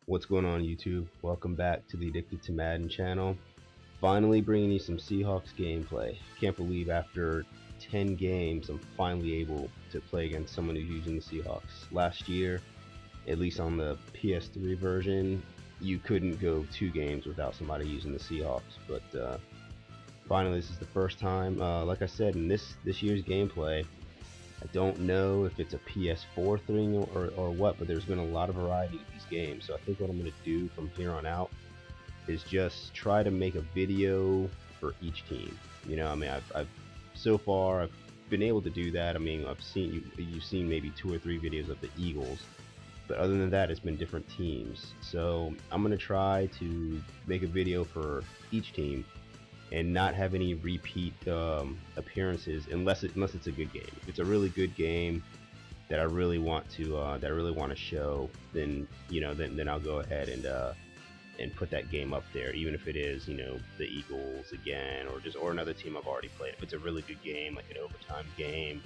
What's going on, YouTube? Welcome back to the Addicted to Madden channel. Finally bringing you some Seahawks gameplay. Can't believe after 10 games I'm finally able to play against someone who's using the Seahawks. Last year, at least on the PS3 version, you couldn't go 2 games without somebody using the Seahawks. But finally, this is the first time. Like I said, in this year's gameplay, I don't know if it's a PS4 thing or what, but there's been a lot of variety in these games. So I think what I'm going to do from here on out is just try to make a video for each team. You know, I mean, I've so far I've been able to do that. I mean, you've seen maybe 2 or 3 videos of the Eagles, but other than that, it's been different teams. So I'm going to try to make a video for each team and not have any repeat appearances unless it's a good game. If it's a really good game that I really want to show, then then I'll go ahead and put that game up there, even if it is the Eagles again or another team I've already played. If it's a really good game, like an overtime game,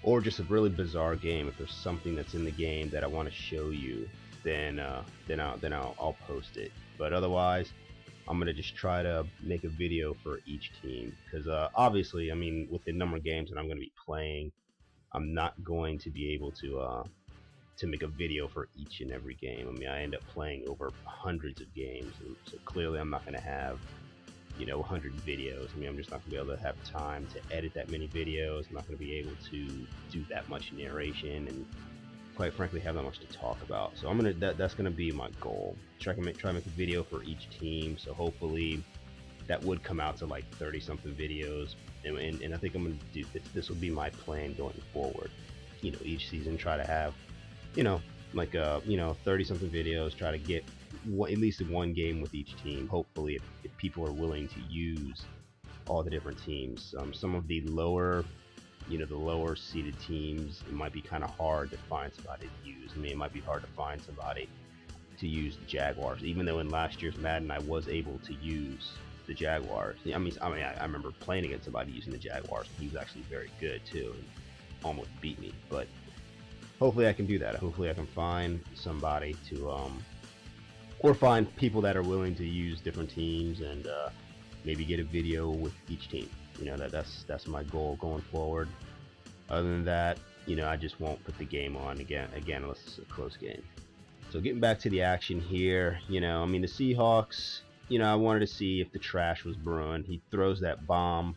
or just a really bizarre game, if there's something that's in the game that I want to show you, then I'll post it. But otherwise, I'm gonna just try to make a video for each team, because obviously, I mean, with the number of games that I'm gonna be playing, I'm not going to be able to make a video for each and every game. I mean, I end up playing over hundreds of games, and so clearly I'm not gonna have 100 videos. I mean, I'm just not gonna be able to have time to edit that many videos. I'm not gonna be able to do that much narration and, quite frankly, have that much to talk about. So that's gonna be my goal. Try to make a video for each team. So hopefully that would come out to like 30 something videos, and I think I'm gonna do this will be my plan going forward. Each season try to have like 30 something videos. Try to get at least one game with each team. Hopefully, if people are willing to use all the different teams. Some of the lower seeded teams, it might be kind of hard to find somebody to use. I mean, it might be hard to find somebody to use the Jaguars, even though in last year's Madden I was able to use the Jaguars. I remember playing against somebody using the Jaguars, and he was actually very good too, and almost beat me. But hopefully I can do that. Hopefully I can find somebody to or find people that are willing to use different teams, and maybe get a video with each team. That's my goal going forward. Other than that, I just won't put the game on again unless it's a close game. So getting back to the action here, I mean, the Seahawks, I wanted to see if the trash was brewing. He throws that bomb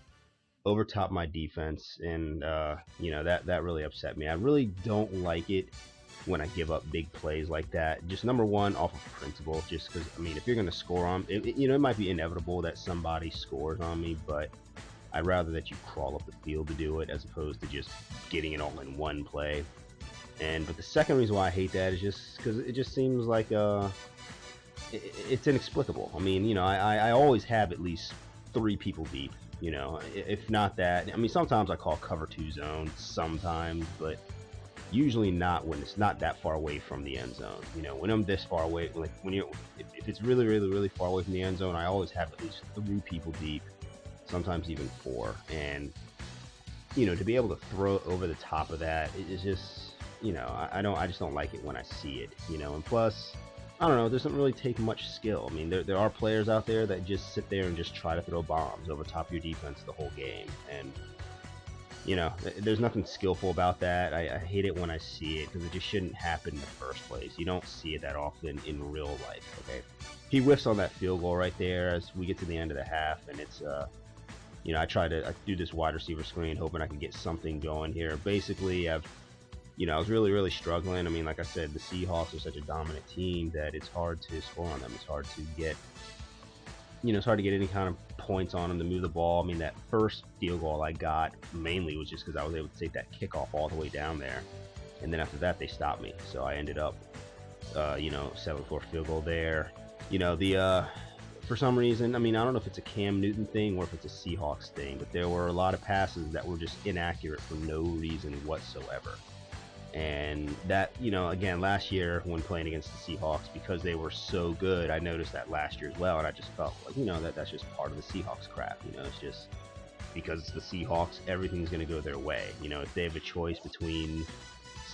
over top my defense, and that really upset me. I really don't like it when I give up big plays like that. Just number one, off of principle, just because, I mean, if you're going to score on it, it might be inevitable that somebody scores on me, but I'd rather that you crawl up the field to do it, as opposed to just getting it all in one play. But the second reason why I hate that is just because it just seems like it's inexplicable. I mean, I always have at least 3 people deep. If not that, I mean, sometimes I call cover 2 zone, sometimes, but usually not when it's not that far away from the end zone. When I'm this far away, like if it's really far away from the end zone, I always have at least 3 people deep, sometimes even 4. And to be able to throw over the top of that, it's just I just don't like it when I see it. And plus, I don't know, it doesn't really take much skill. I mean, there are players out there that just sit there and just try to throw bombs over top of your defense the whole game, and there's nothing skillful about that. I hate it when I see it, because it just shouldn't happen in the first place. You don't see it that often in real life. Okay, he whiffs on that field goal right there as we get to the end of the half, and it's I do this wide receiver screen hoping I can get something going here. Basically, I was really struggling. I mean, like I said, the Seahawks are such a dominant team that it's hard to score on them. It's hard to get any kind of points on them to move the ball. I mean, that first field goal I got mainly was just because I was able to take that kickoff all the way down there, and then after that they stopped me. So I ended up settling for a field goal there. For some reason, I mean, I don't know if it's a Cam Newton thing or if it's a Seahawks thing, but there were a lot of passes that were just inaccurate for no reason whatsoever. And that, again, last year when playing against the Seahawks, because they were so good, I noticed that last year as well, and I just felt like, that's just part of the Seahawks crap. It's just because it's the Seahawks, everything's going to go their way. If they have a choice between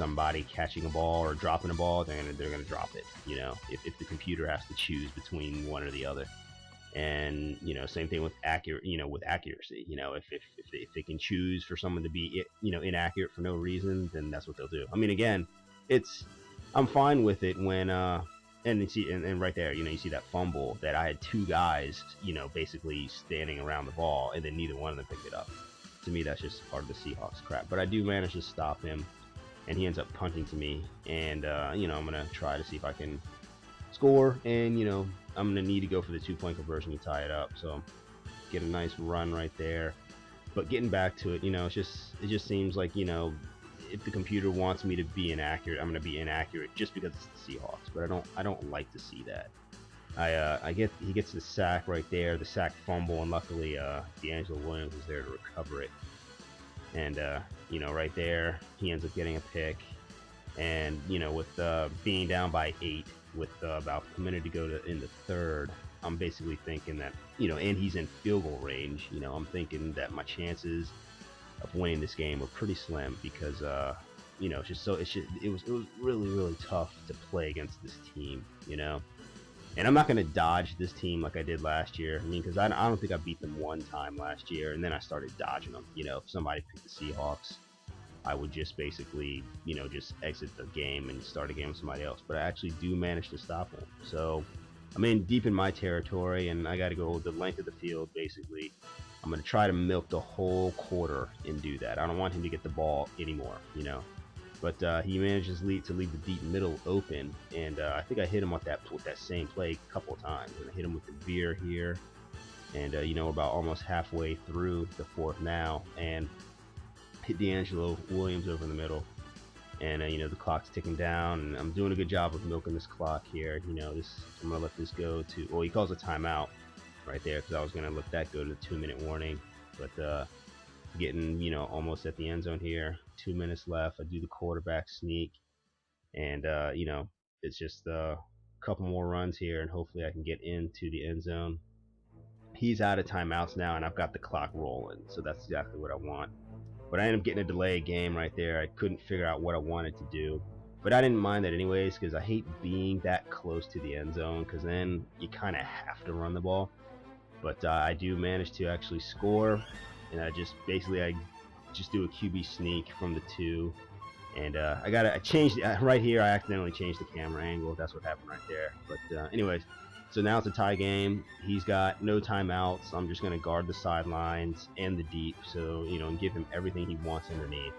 somebody catching a ball or dropping a ball, they're gonna drop it. You know, if the computer has to choose between one or the other. And you know, same thing with accuracy. You know, if they can choose for someone to be inaccurate for no reason, then that's what they'll do. I mean, again, I'm fine with it when and you see, and right there, you know, you see that fumble that I had two guys, you know, basically standing around the ball, and then neither one of them picked it up. To me, that's just part of the Seahawks crap. But I do manage to stop him, and he ends up punting to me, and you know, I'm gonna try to see if I can score, and you know, I'm gonna need to go for the 2-point conversion to tie it up. So get a nice run right there. But getting back to it, you know, it just seems like, you know, if the computer wants me to be inaccurate, I'm gonna be inaccurate just because it's the Seahawks. But I don't like to see that. He gets the sack right there, the sack fumble, and luckily D'Angelo Williams was there to recover it. And you know, right there, he ends up getting a pick. And you know, with being down by 8 with about a minute to go in the third, I'm basically thinking that, you know, and he's in field goal range. You know, I'm thinking that my chances of winning this game were pretty slim because you know, it was really tough to play against this team. You know. And I'm not going to dodge this team like I did last year. I mean, because I don't think I beat them one time last year, and then I started dodging them. You know, if somebody picked the Seahawks, I would just basically, you know, just exit the game and start a game with somebody else. But I actually do manage to stop them. So I'm in deep in my territory, and I got to go the length of the field, basically. I'm going to try to milk the whole quarter and do that. I don't want him to get the ball anymore, you know. But he manages to leave the deep middle open, and I think I hit him with that same play a couple of times. And I hit him with the veer here, and you know, about almost halfway through the fourth now, and hit D'Angelo Williams over in the middle. And you know, the clock's ticking down, and I'm doing a good job of milking this clock here. You know, I'm gonna let this go to. Well, he calls a timeout right there because I was gonna let that go to the 2-minute warning, but getting, you know, almost at the end zone here. 2 minutes left. I do the quarterback sneak, and you know, it's just a couple more runs here, and hopefully I can get into the end zone. He's out of timeouts now, and I've got the clock rolling, so that's exactly what I want. But I ended up getting a delay game right there. I couldn't figure out what I wanted to do, but I didn't mind that anyways because I hate being that close to the end zone because then you kind of have to run the ball. But I do manage to actually score, and I just do a QB sneak from the 2, and I changed right here. I accidentally changed the camera angle. That's what happened right there. But anyways, so now it's a tie game. He's got no timeouts. I'm just gonna guard the sidelines and the deep, so you know, and give him everything he wants underneath.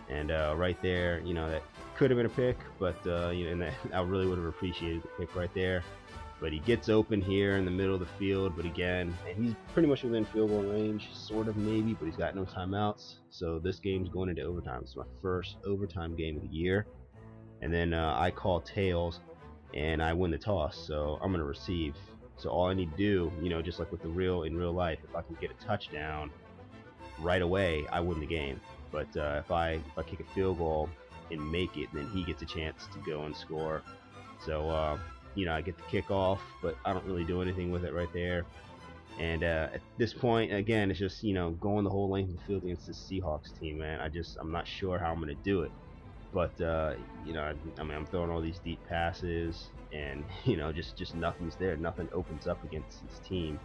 And right there, you know, that could have been a pick, but you know, and that, I really would have appreciated the pick right there. But he gets open here in the middle of the field, but again, and he's pretty much within field goal range, sort of maybe, but he's got no timeouts. So this game's going into overtime. It's my first overtime game of the year. And then I call tails, and I win the toss, so I'm going to receive. So all I need to do, you know, just like with in real life, if I can get a touchdown right away, I win the game. But if I kick a field goal and make it, then he gets a chance to go and score. So you know, I get the kickoff, but I don't really do anything with it right there. And at this point, again, it's just, you know, going the whole length of the field against the Seahawks team, man. I'm not sure how I'm going to do it. But, you know, I mean, I'm throwing all these deep passes, and, you know, just nothing's there. Nothing opens up against this team.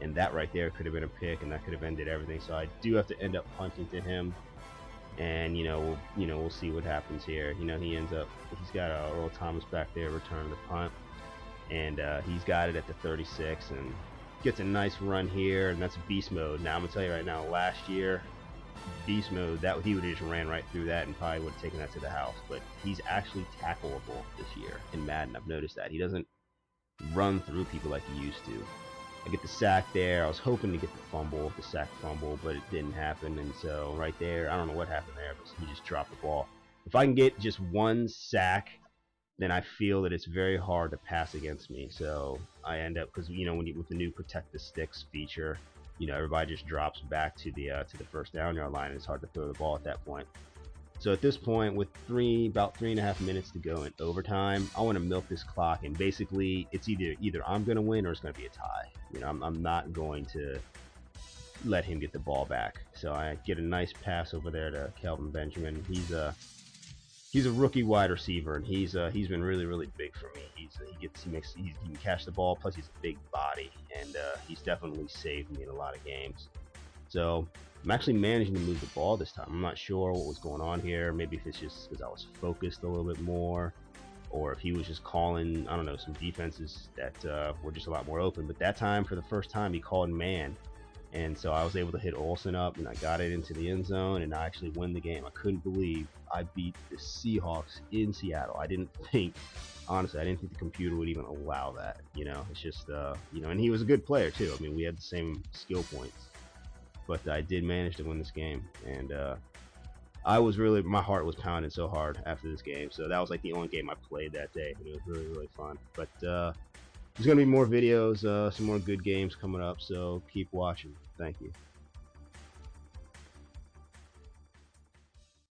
And that right there could have been a pick, and that could have ended everything. So I do have to end up punting to him. And we'll see what happens here. You know, he's got Earl Thomas back there returning the punt, and he's got it at the 36 and gets a nice run here, and that's beast mode. Now I'm gonna tell you right now, last year, beast mode, that he would have just ran right through that and probably would have taken that to the house. But he's actually tackleable this year in Madden. I've noticed that he doesn't run through people like he used to. I get the sack there. I was hoping to get the sack fumble, but it didn't happen. And so right there, I don't know what happened there, but he just dropped the ball. If I can get just one sack, then I feel that it's very hard to pass against me. So I end up, because, you know, with the new protect the sticks feature, you know, everybody just drops back to the first down yard line, and it's hard to throw the ball at that point. So at this point, with about 3.5 minutes to go in overtime, I want to milk this clock, and basically it's either I'm going to win or it's going to be a tie. You know, I'm not going to let him get the ball back. So I get a nice pass over there to Kelvin Benjamin. He's a rookie wide receiver, and he's been really big for me. He can catch the ball. Plus, he's a big body, and he's definitely saved me in a lot of games. So I'm actually managing to move the ball this time. I'm not sure what was going on here. Maybe if it's just because I was focused a little bit more, or if he was just calling, I don't know, some defenses that were just a lot more open. But that time, for the first time, he called man. And so I was able to hit Olsen up, and I got it into the end zone, and I actually win the game. I couldn't believe I beat the Seahawks in Seattle. Honestly, I didn't think the computer would even allow that. It's just, and he was a good player too. I mean, we had the same skill points, but I did manage to win this game, and my heart was pounding so hard after this game. So that was like the only game I played that day, and it was really fun. But there's gonna be more videos, some more good games coming up, so keep watching. Thank you.